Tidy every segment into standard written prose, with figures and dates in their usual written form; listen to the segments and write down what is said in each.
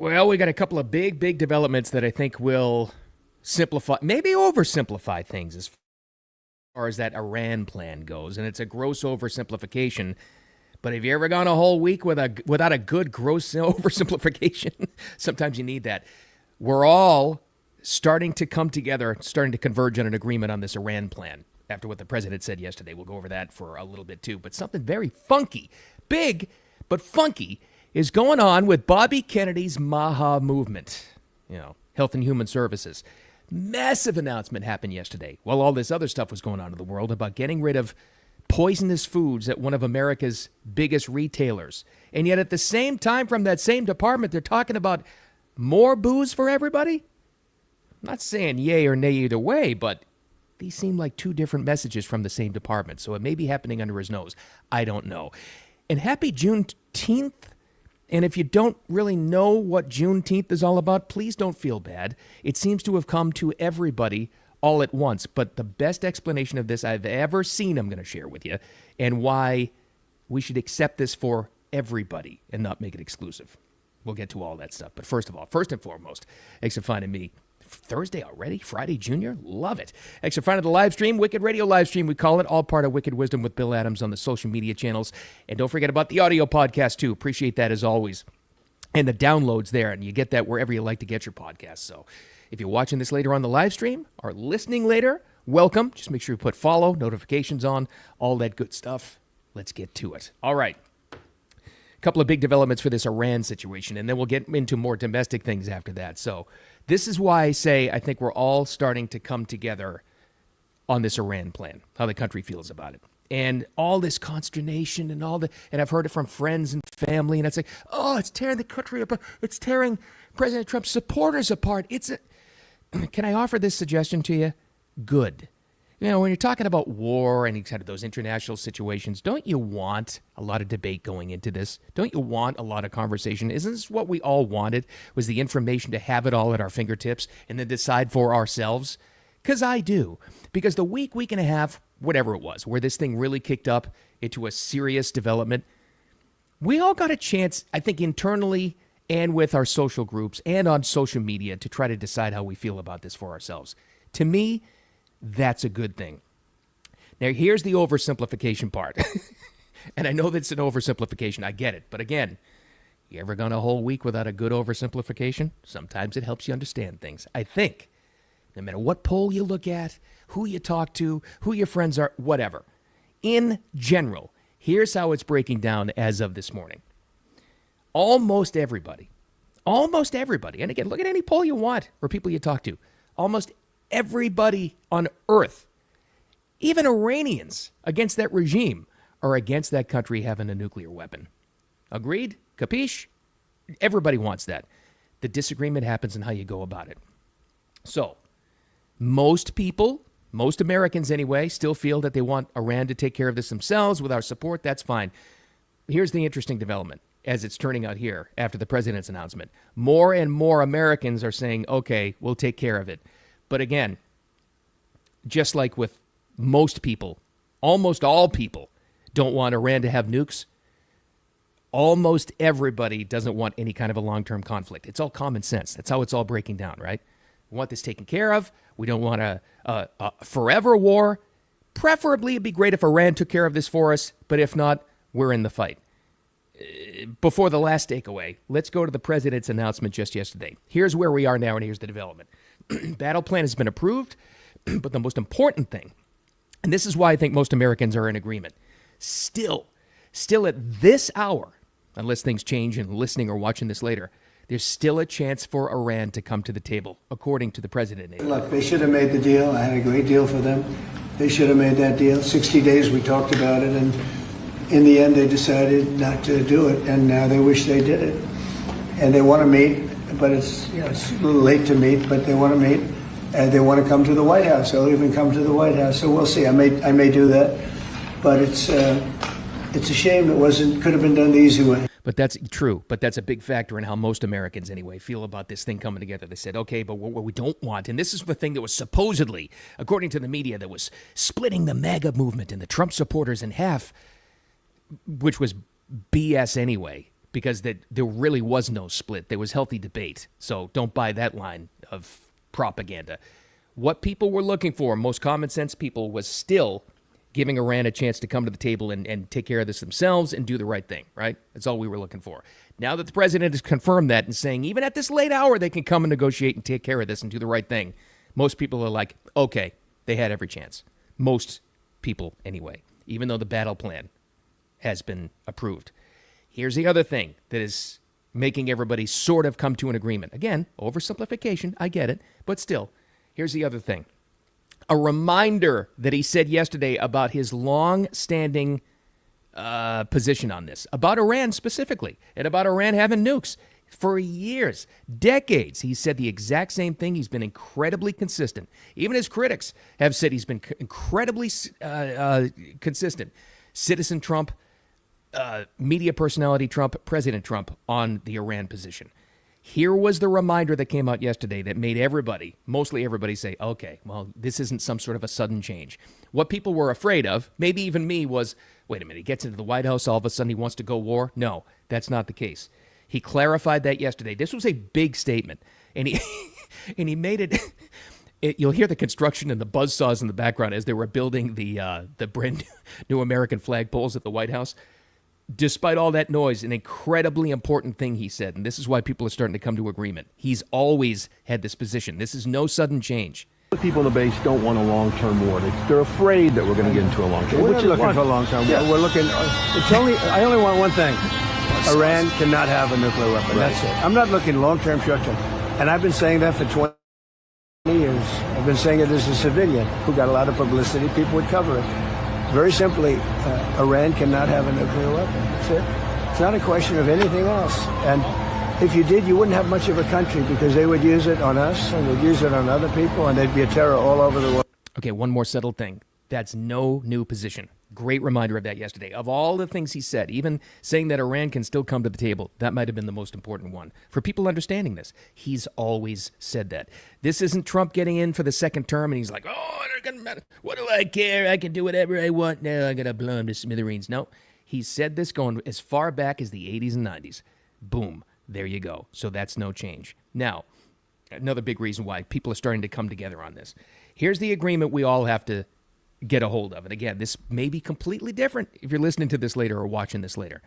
Well, we got a couple of big developments that I think will simplify, maybe oversimplify things as far as that Iran plan goes. And it's a gross oversimplification. But have you ever gone a whole week without a good gross oversimplification? Sometimes you need that. We're all starting to come together, starting to converge on an agreement on this Iran plan after what the president said yesterday. We'll go over that for a little bit too. But something very funky, big, but funky is going on with Bobby Kennedy's MAHA movement, Health and Human Services. Massive announcement happened yesterday while all this other stuff was going on in the world about getting rid of poisonous foods at one of America's biggest retailers. And yet at the same time, from that same department, they're talking about more booze for everybody. I'm not saying yay or nay either way, but these seem like two different messages from the same department. So it may be happening under his nose. I don't know. And happy Juneteenth. And if you don't really know what Juneteenth is all about, please don't feel bad. It seems to have come to everybody all at once. But the best explanation of this I've ever seen, I'm going to share with you, and why we should accept this for everybody and not make it exclusive. We'll get to all that stuff. But first and foremost, thanks for finding me. Thursday already? Friday Junior? Love it. Thanks for finding the live stream, Wicked Radio live stream, we call it, all part of Wicked Wisdom with Bill Adams on the social media channels. And don't forget about the audio podcast, too. Appreciate that as always. And the downloads there, and you get that wherever you like to get your podcasts. So if you're watching this later on the live stream or listening later, welcome. Just make sure you put follow, notifications on, all that good stuff. Let's get to it. All right. A couple of big developments for this Iran situation, and then we'll get into more domestic things after that. So this is why I say I think we're all starting to come together on this Iran plan, how the country feels about it. And all this consternation and and I've heard it from friends and family, and it's like, oh, it's tearing the country apart. It's tearing President Trump's supporters apart. Can I offer this suggestion to you? Good. When you're talking about war and kind of those international situations, don't you want a lot of debate going into this? Don't you want a lot of conversation? Isn't this what we all wanted, was the information to have it all at our fingertips and then decide for ourselves? Because I do. Because the week and a half, whatever it was, where this thing really kicked up into a serious development, we all got a chance, I think, internally and with our social groups and on social media to try to decide how we feel about this for ourselves. To me, that's a good thing. Now, here's the oversimplification part. And I know that's an oversimplification. I get it. But again, you ever gone a whole week without a good oversimplification? Sometimes it helps you understand things. I think no matter what poll you look at, who you talk to, who your friends are, whatever. In general, here's how it's breaking down as of this morning. Almost everybody, and again, look at any poll you want or people you talk to, almost everybody on earth, even Iranians against that regime, are against that country having a nuclear weapon. Agreed? Capiche? Everybody wants that. The disagreement happens in how you go about it. So, most people, most Americans anyway, still feel that they want Iran to take care of this themselves with our support. That's fine. Here's the interesting development as it's turning out here after the president's announcement. More and more Americans are saying, okay, we'll take care of it. But again, just like with most people, almost all people don't want Iran to have nukes. Almost everybody doesn't want any kind of a long-term conflict. It's all common sense. That's how it's all breaking down, right? We want this taken care of. We don't want a forever war. Preferably, it'd be great if Iran took care of this for us, but if not, we're in the fight. Before the last takeaway, let's go to the president's announcement just yesterday. Here's where we are now, and here's the development. Battle plan has been approved, but the most important thing, and this is why I think most Americans are in agreement, still at this hour, unless things change and listening or watching this later, there's still a chance for Iran to come to the table, according to the president. Look, they should have made the deal. I had a great deal for them. They should have made that deal. 60 days we talked about it, and in the end they decided not to do it, and now they wish they did it. And they want to meet, but it's a little late to meet, but they want to meet, and they want to come to the White House. They'll even come to the White House. So we'll see. I may do that, but it's a shame it could have been done the easy way. But that's true. But that's a big factor in how most Americans, anyway, feel about this thing coming together. They said, okay, but what we don't want, and this is the thing that was supposedly, according to the media, that was splitting the MAGA movement and the Trump supporters in half, which was BS anyway. because there really was no split. There was healthy debate. So don't buy that line of propaganda. What people were looking for, most common sense people, was still giving Iran a chance to come to the table and take care of this themselves and do the right thing, right? That's all we were looking for. Now that the president has confirmed that and saying even at this late hour they can come and negotiate and take care of this and do the right thing, most people are like, okay, they had every chance. Most people, anyway, even though the battle plan has been approved. Here's the other thing that is making everybody sort of come to an agreement. Again, oversimplification, I get it, but still, here's the other thing. A reminder that he said yesterday about his long-standing position on this, about Iran specifically, and about Iran having nukes. For years, decades, he said the exact same thing. He's been incredibly consistent. Even his critics have said he's been incredibly consistent. Citizen Trump, media personality Trump, President Trump on the Iran position. Here was the reminder that came out yesterday that made everybody, mostly everybody, say, okay, well, this isn't some sort of a sudden change. What people were afraid of, maybe even me, was, wait a minute, he gets into the White House, all of a sudden he wants to go war? No, that's not the case. He clarified that yesterday. This was a big statement, and he and he made it. You'll hear the construction and the buzzsaws in the background as they were building the brand new American flag poles at the White House. Despite all that noise, an incredibly important thing he said, and this is why people are starting to come to agreement. He's always had this position. This is no sudden change. The people on the base don't want a long-term war. They're afraid that we're going to get into a long-term war. We're not looking for a long-term war. We're looking. I only want one thing. Iran cannot have a nuclear weapon. Right. That's it. I'm not looking long-term, short-term. And I've been saying that for 20 years. I've been saying it as a civilian who got a lot of publicity. People would cover it. Very simply, Iran cannot have a nuclear weapon. That's it. It's not a question of anything else. And if you did, you wouldn't have much of a country because they would use it on us and they'd use it on other people and there'd be a terror all over the world. Okay, one more settled thing. That's no new position. Great reminder of that yesterday. Of all the things he said, even saying that Iran can still come to the table, that might have been the most important one. For people understanding this, he's always said that. This isn't Trump getting in for the second term and he's like, oh, it doesn't matter. What do I care? I can do whatever I want now. I'm going to blow him to smithereens. No, he said this going as far back as the 80s and 90s. Boom. There you go. So that's no change. Now, another big reason why people are starting to come together on this. Here's the agreement we all have to get a hold of. And again, this may be completely different if you're listening to this later or watching this later.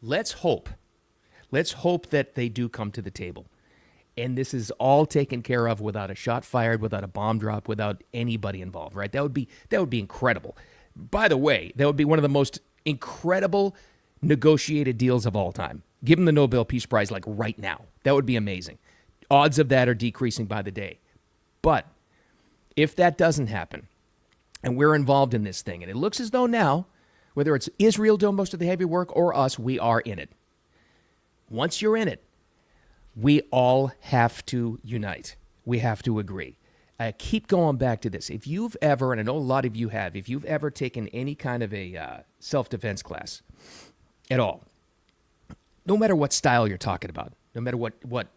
Let's hope that they do come to the table. And this is all taken care of without a shot fired, without a bomb drop, without anybody involved, right? That would be incredible. By the way, that would be one of the most incredible negotiated deals of all time. Give them the Nobel Peace Prize like right now. That would be amazing. Odds of that are decreasing by the day. But if that doesn't happen, and we're involved in this thing, and it looks as though now, whether it's Israel doing most of the heavy work or us, we are in it. Once you're in it, we all have to unite. We have to agree. I keep going back to this. If you've ever, and I know a lot of you have, if you've ever taken any kind of a self-defense class at all, no matter what style you're talking about, no matter what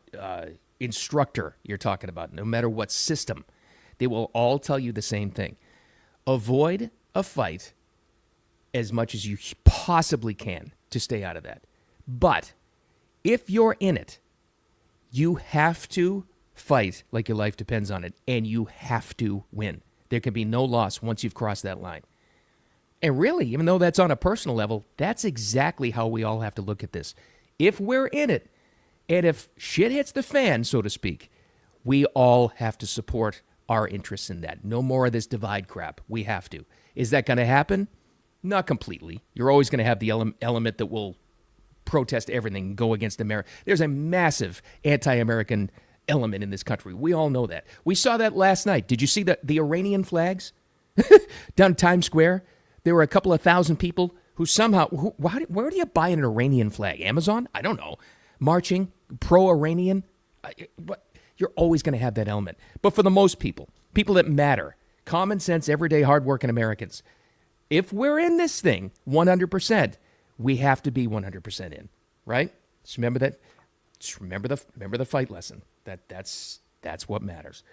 instructor you're talking about, no matter what system, they will all tell you the same thing. Avoid a fight as much as you possibly can to stay out of that. But if you're in it, you have to fight like your life depends on it, and you have to win. There can be no loss once you've crossed that line. And really, even though that's on a personal level, that's exactly how we all have to look at this. If we're in it, and if shit hits the fan, so to speak, we all have to support our interests in that. No more of this divide crap. We have to. Is that going to happen? Not completely. You're always going to have the element that will protest everything, go against America. There's a massive anti-American element in this country. We all know that. We saw that last night. Did you see the Iranian flags down Times Square? There were a couple of thousand people who somehow, where do you buy an Iranian flag? Amazon? I don't know. Marching, pro-Iranian. You're always going to have that element. But for the most people that matter, common sense, everyday, hardworking Americans, if we're in this thing 100%, we have to be 100% in, right? Just remember that. Just remember the fight lesson. That's what matters.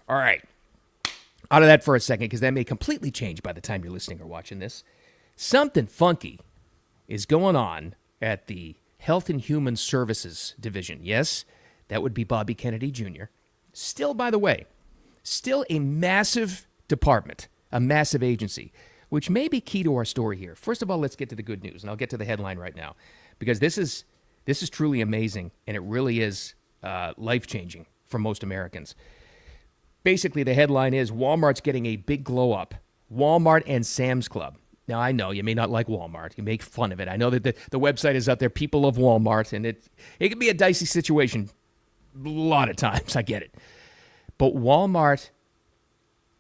All right. Out of that for a second, because that may completely change by the time you're listening or watching this. Something funky is going on at the Health and Human Services Division. Yes, that would be Bobby Kennedy Jr. Still, by the way, still a massive department, a massive agency, which may be key to our story here. First of all, let's get to the good news, and I'll get to the headline right now, because this is truly amazing, and it really is life-changing for most Americans. Basically, the headline is Walmart's getting a big glow-up. Walmart and Sam's Club. Now, I know you may not like Walmart. You make fun of it. I know that the website is out there, people of Walmart, and it can be a dicey situation a lot of times. I get it. But Walmart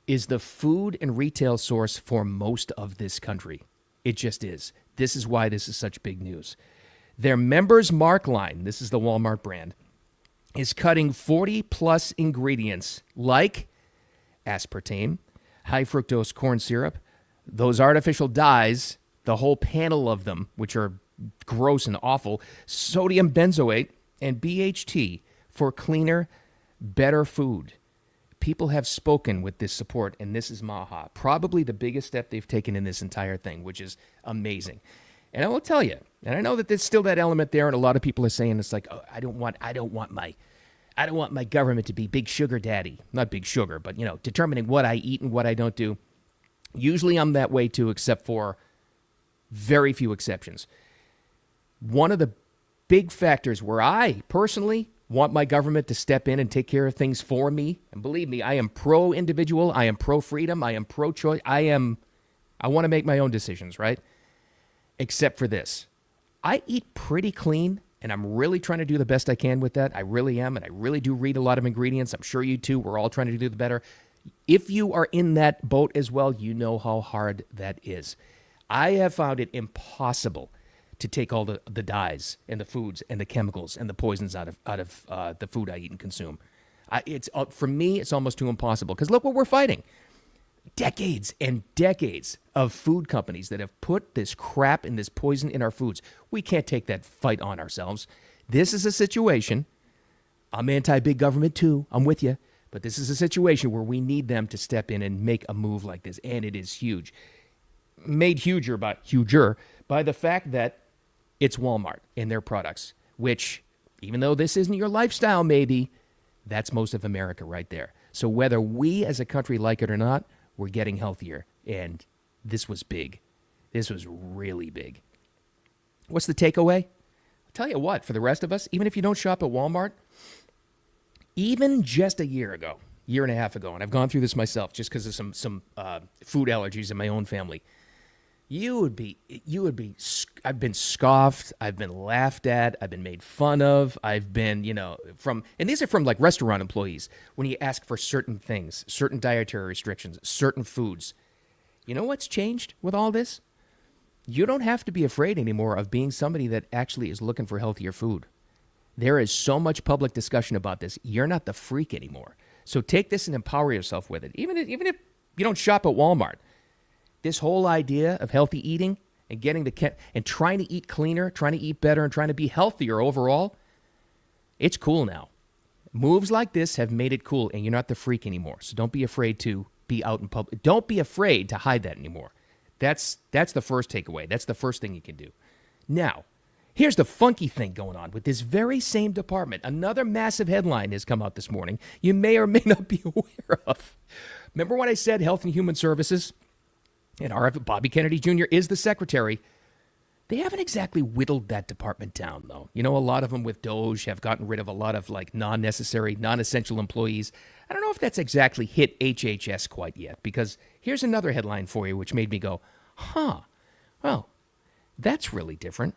is the food and retail source for most of this country. It just is. This is why this is such big news. Their Members Mark line, this is the Walmart brand, is cutting 40-plus ingredients like aspartame, high fructose corn syrup, those artificial dyes, the whole panel of them, which are gross and awful, sodium benzoate, and BHT for cleaner, better food. People have spoken with this support, and this is Maha. Probably the biggest step they've taken in this entire thing, which is amazing. And I will tell you, and I know that there's still that element there, and a lot of people are saying it's like, oh, I don't want my government to be big sugar daddy. Not big sugar, but determining what I eat and what I don't do. Usually I'm that way too, except for very few exceptions. One of the big factors where I personally want my government to step in and take care of things for me, and believe me, I am pro-individual, I am pro-freedom, I am pro-choice, I want to make my own decisions, right? Except for this. I eat pretty clean, and I'm really trying to do the best I can with that. I really am, and I really do read a lot of ingredients. I'm sure you too. We're all trying to do the better. If you are in that boat as well, you know how hard that is. I have found it impossible to take all the dyes and the foods and the chemicals and the poisons out of the food I eat and consume. For me, it's almost too impossible, because look what we're fighting. Decades and decades of food companies that have put this crap and this poison in our foods. We can't take that fight on ourselves. This is a situation, I'm anti-big government too, I'm with you, but this is a situation where we need them to step in and make a move like this, and it is huge. Made huger by the fact that it's Walmart and their products, which, even though this isn't your lifestyle maybe, that's most of America right there. So whether we as a country like it or not, we're getting healthier, and this was big. This was really big. What's the takeaway? I'll tell you what, for the rest of us, even if you don't shop at Walmart, even just a year and a half ago, and I've gone through this myself just because of some food allergies in my own family, I've been scoffed, I've been laughed at, I've been made fun of, I've been, and these are from like restaurant employees, when you ask for certain things, certain dietary restrictions, certain foods. You know what's changed with all this? You don't have to be afraid anymore of being somebody that actually is looking for healthier food. There is so much public discussion about this. You're not the freak anymore. So take this and empower yourself with it. Even if you don't shop at Walmart. This whole idea of healthy eating and and trying to eat cleaner, trying to eat better, and trying to be healthier overall, it's cool now. Moves like this have made it cool, and you're not the freak anymore. So don't be afraid to be out in public. Don't be afraid to hide that anymore. That's the first takeaway. That's the first thing you can do. Now, here's the funky thing going on with this very same department. Another massive headline has come out this morning you may or may not be aware of. Remember when I said Health and Human Services? And Bobby Kennedy Jr. is the secretary. They haven't exactly whittled that department down, though. A lot of them with Doge have gotten rid of a lot of non-necessary, non-essential employees. I don't know if that's exactly hit HHS quite yet, because here's another headline for you which made me go, well, that's really different.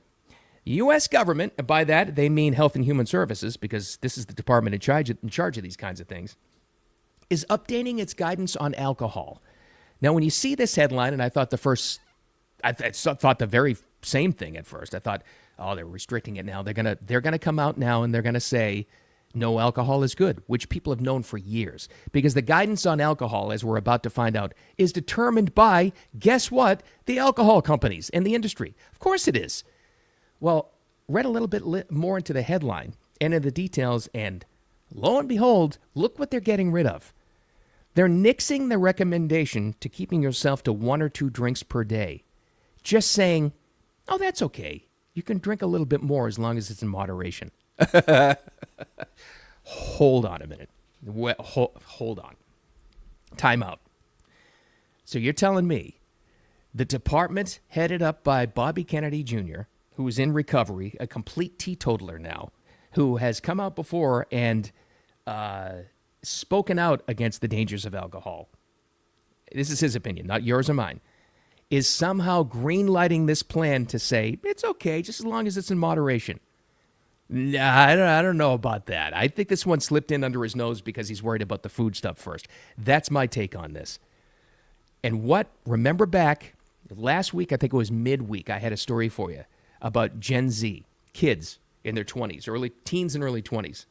U.S. government, and by that they mean Health and Human Services, because this is the department in charge of these kinds of things, is updating its guidance on alcohol. Now, when you see this headline, and I thought the very same thing at first. I thought, oh, they're restricting it now. They're gonna come out now and they're gonna say no alcohol is good, which people have known for years. Because the guidance on alcohol, as we're about to find out, is determined by, guess what, the alcohol companies and the industry. Of course it is. Well, read a little bit more into the headline and in the details, and lo and behold, look what they're getting rid of. They're nixing the recommendation to keeping yourself to 1 or 2 drinks per day. Just saying, Oh, that's okay. You can drink a little bit more as long as it's in moderation. Hold on a minute. Hold on. Time out. So you're telling me the department headed up by Bobby Kennedy Jr., who is in recovery, a complete teetotaler now, who has come out before and spoken out against the dangers of alcohol. This is his opinion, not yours or mine. Is somehow green-lighting this plan to say, it's okay, just as long as it's in moderation. Nah, I don't know about that. I think this one slipped in under his nose because he's worried about the food stuff first. That's my take on this. And remember back, last week, I think it was midweek, I had a story for you about Gen Z, kids in their 20s, early teens and early 20s,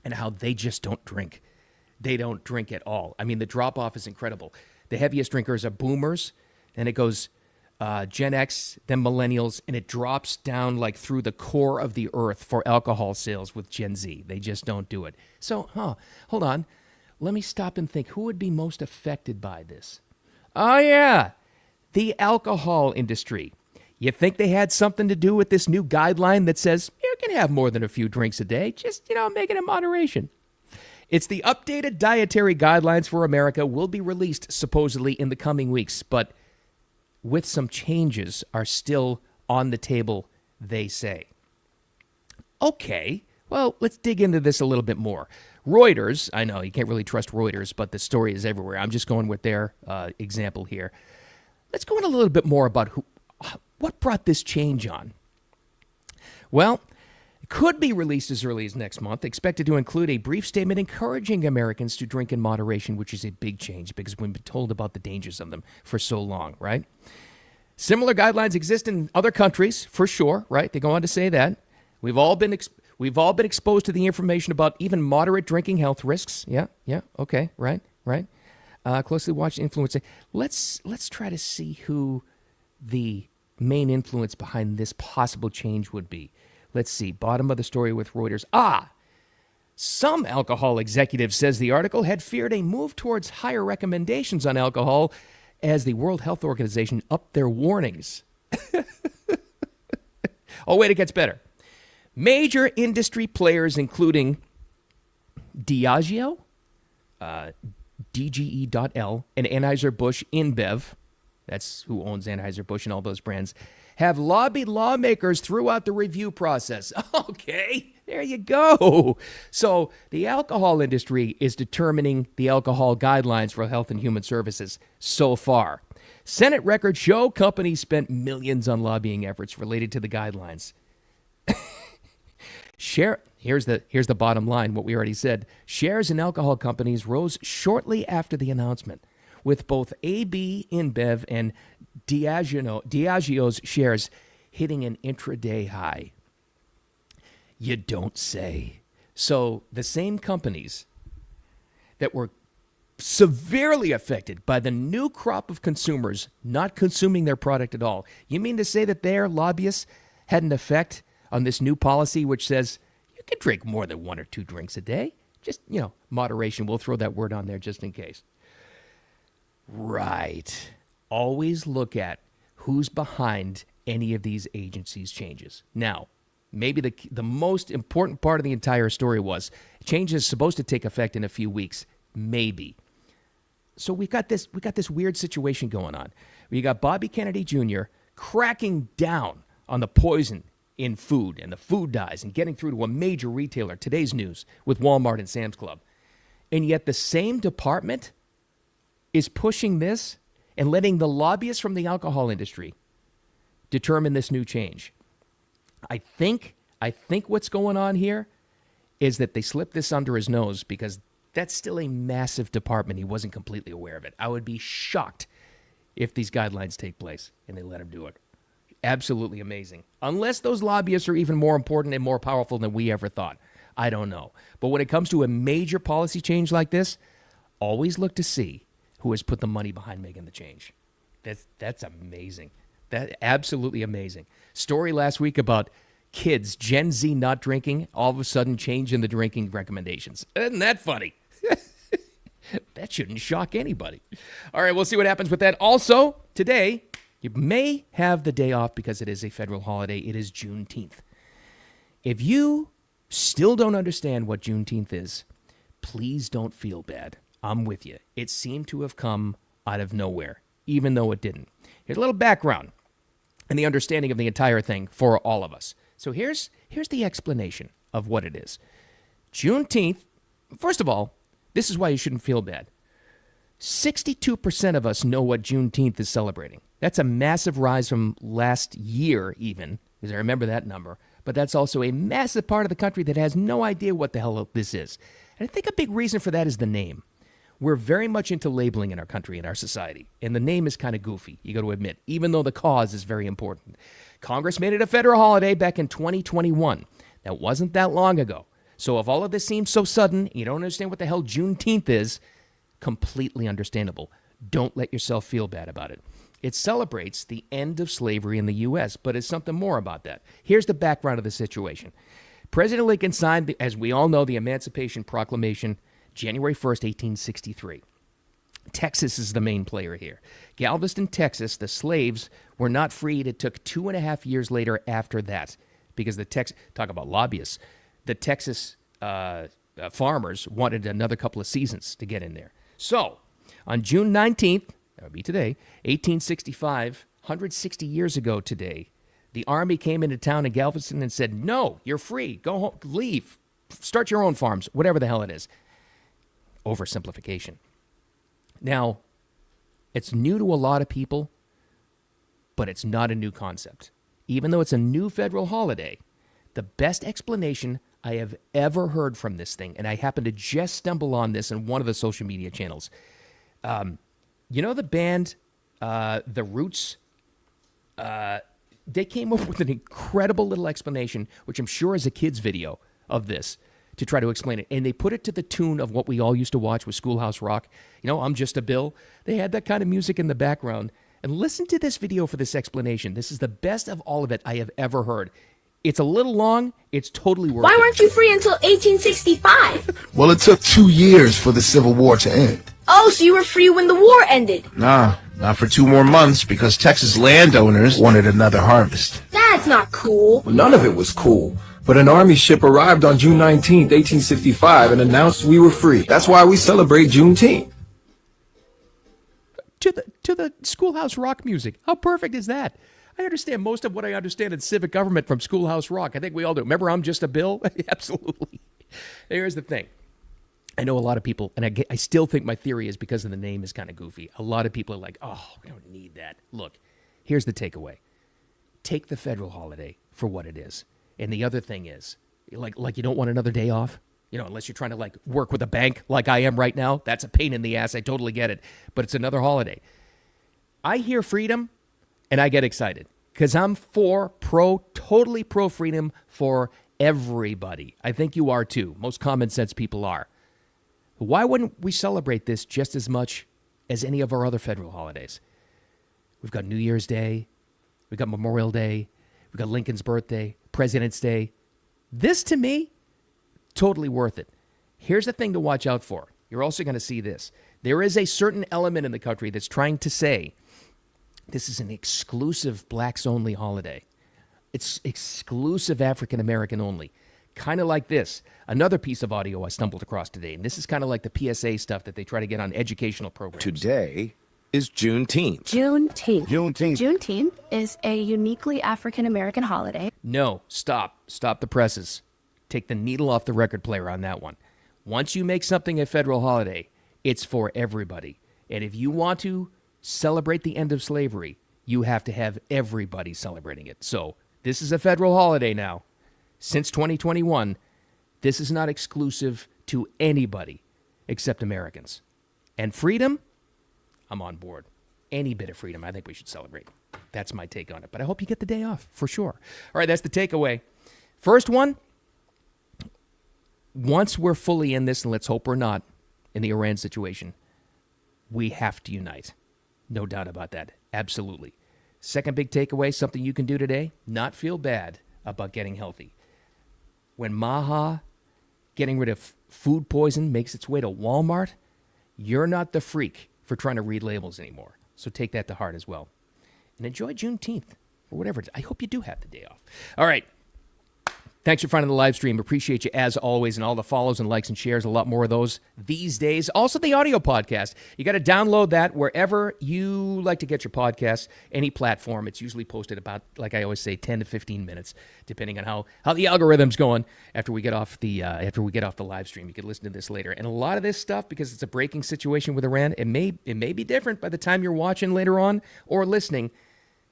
and how they just don't drink. They don't drink at all. I mean, the drop-off is incredible. The heaviest drinkers are boomers, and it goes Gen X, then millennials, and it drops down like through the core of the earth for alcohol sales with Gen Z. They just don't do it. So, hold on. Let me stop and think. Who would be most affected by this? Oh, yeah, the alcohol industry. You think they had something to do with this new guideline that says you can have more than a few drinks a day, just, make it in moderation? It's the updated dietary guidelines for America will be released supposedly in the coming weeks, but with some changes are still on the table, they say. Okay, well, let's dig into this a little bit more. Reuters, I know you can't really trust Reuters, but the story is everywhere. I'm just going with their example here. Let's go in a little bit more about what brought this change on. Well, it could be released as early as next month, expected to include a brief statement encouraging Americans to drink in moderation, which is a big change because we've been told about the dangers of them for so long, right? Similar guidelines exist in other countries, for sure, right? They go on to say that. We've all been exposed to the information about even moderate drinking health risks. Yeah, okay, right. Closely watch influence. Let's try to see who the main influence behind this possible change would be. Let's see, bottom of the story with Reuters. Some alcohol executive, says the article, had feared a move towards higher recommendations on alcohol as the World Health Organization upped their warnings. Oh, wait, it gets better. Major industry players, including Diageo, DGE.L, and Anheuser-Busch InBev, that's who owns Anheuser-Busch and all those brands, have lobbied lawmakers throughout the review process. Okay, there you go. So the alcohol industry is determining the alcohol guidelines for Health and Human Services so far. Senate records show companies spent millions on lobbying efforts related to the guidelines. Here's the bottom line, what we already said. Shares in alcohol companies rose shortly after the announcement, with both AB InBev and Diageo's shares hitting an intraday high. You don't say. So the same companies that were severely affected by the new crop of consumers not consuming their product at all, you mean to say that their lobbyists had an effect on this new policy which says you can drink more than 1 or 2 drinks a day? Just, moderation. We'll throw that word on there just in case. Right. Always look at who's behind any of these agencies' changes. Now, maybe the most important part of the entire story was change is supposed to take effect in a few weeks. Maybe. So we got this weird situation going on. We got Bobby Kennedy Jr. cracking down on the poison in food and the food dyes and getting through to a major retailer. Today's news with Walmart and Sam's Club. And yet the same department is pushing this and letting the lobbyists from the alcohol industry determine this new change. I think what's going on here is that they slipped this under his nose because that's still a massive department. He wasn't completely aware of it. I would be shocked if these guidelines take place and they let him do it. Absolutely amazing. Unless those lobbyists are even more important and more powerful than we ever thought. I don't know. But when it comes to a major policy change like this, always look to see who has put the money behind making the change. That's amazing. That's absolutely amazing. Story last week about kids, Gen Z not drinking, all of a sudden change in the drinking recommendations. Isn't that funny? That shouldn't shock anybody. All right, we'll see what happens with that. Also, today, You may have the day off because it is a federal holiday. It is Juneteenth. If you still don't understand what Juneteenth is, please don't feel bad. I'm with you. It seemed to have come out of nowhere, even though it didn't. Here's a little background and the understanding of the entire thing for all of us. So here's the explanation of what it is. Juneteenth, first of all, this is why you shouldn't feel bad. 62% of us know what Juneteenth is celebrating. That's a massive rise from last year even, because I remember that number. But that's also a massive part of the country that has no idea what the hell this is. And I think a big reason for that is the name. We're very much into labeling in our country, in our society. And the name is kind of goofy, you got to admit, even though the cause is very important. Congress made it a federal holiday back in 2021. That wasn't that long ago. So if all of this seems so sudden, you don't understand what the hell Juneteenth is, completely understandable. Don't let yourself feel bad about it. It celebrates the end of slavery in the U.S., but it's something more about that. Here's the background of the situation. President Lincoln signed, as we all know, the Emancipation Proclamation January 1st, 1863. Texas is the main player here. Galveston, Texas, the slaves were not freed. It took 2.5 years later after that because talk about lobbyists, the Texas farmers wanted another couple of seasons to get in there. So on June 19th, that would be today, 1865, 160 years ago today, the Army came into town in Galveston and said, no, you're free. Go home, leave, start your own farms, whatever the hell it is. Oversimplification. Now, it's new to a lot of people, but it's not a new concept. Even though it's a new federal holiday, the best explanation I have ever heard from this thing, and I happened to just stumble on this in one of the social media channels. You know the band, The Roots? They came up with an incredible little explanation, which I'm sure is a kid's video of this, to try to explain it. And they put it to the tune of what we all used to watch with Schoolhouse Rock. You know, I'm Just a Bill. They had that kind of music in the background. And listen to this video for this explanation. This is the best of all of it I have ever heard. It's a little long. It's totally worth it. Why weren't you free until 1865? Well, it took 2 years for the Civil War to end. Oh, so you were free when the war ended? Nah, not for 2 more months because Texas landowners wanted another harvest. That's not cool. Well, none of it was cool. But an army ship arrived on June 19th, 1865 and announced we were free. That's why we celebrate Juneteenth. To the Schoolhouse Rock music. How perfect is that? I understand most of what I understand in civic government from Schoolhouse Rock. I think we all do. Remember, I'm Just a Bill? Absolutely. Here's the thing. I know a lot of people, and I still think my theory is because of the name is kind of goofy. A lot of people are like, oh, we don't need that. Look, here's the takeaway. Take the federal holiday for what it is. And the other thing is, like you don't want another day off, you know, unless you're trying to like work with a bank like I am right now. That's a pain in the ass. I totally get it. But it's another holiday. I hear freedom and I get excited because I'm totally pro freedom for everybody. I think you are too. Most common sense people are. Why wouldn't we celebrate this just as much as any of our other federal holidays? We've got New Year's Day. We've got Memorial Day. We've got Lincoln's birthday, President's Day. This, to me, totally worth it. Here's the thing to watch out for. You're also going to see this. There is a certain element in the country that's trying to say this is an exclusive blacks-only holiday. It's exclusive African-American only. Kind of like this. Another piece of audio I stumbled across today, and this is kind of like the PSA stuff that they try to get on educational programs. Today is Juneteenth. Juneteenth. Juneteenth is a uniquely African-American holiday. No, stop. Stop the presses. Take the needle off the record player on that one. Once you make something a federal holiday, it's for everybody. And if you want to celebrate the end of slavery, you have to have everybody celebrating it. So this is a federal holiday now. Since 2021, this is not exclusive to anybody except Americans. And freedom, I'm on board. Any bit of freedom, I think we should celebrate. That's my take on it. But I hope you get the day off, for sure. All right, that's the takeaway. First one, once we're fully in this, and let's hope we're not, in the Iran situation, we have to unite. No doubt about that. Absolutely. Second big takeaway, something you can do today, not feel bad about getting healthy. When Maha, getting rid of food poison, makes its way to Walmart, you're not the freak for trying to read labels anymore. So take that to heart as well. and enjoy Juneteenth or whatever. I hope you do have the day off. All right. Thanks for finding the live stream. Appreciate you as always, and all the follows and likes and shares. A lot more of those these days. Also, the audio podcast. You got to download that wherever you like to get your podcasts. Any platform. It's usually posted about, like I always say, 10 to 15 minutes, depending on how the algorithm's going. After we get off the live stream, you can listen to this later. And a lot of this stuff, because it's a breaking situation with Iran, it may be different by the time you're watching later on or listening.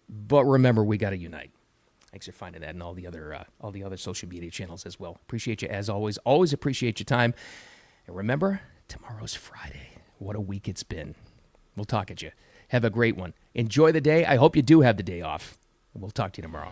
But remember, we got to unite. Thanks for finding that and all the other social media channels as well. Appreciate you as always. Always appreciate your time. And remember, tomorrow's Friday. What a week it's been. We'll talk at you. Have a great one. Enjoy the day. I hope you do have the day off. We'll talk to you tomorrow.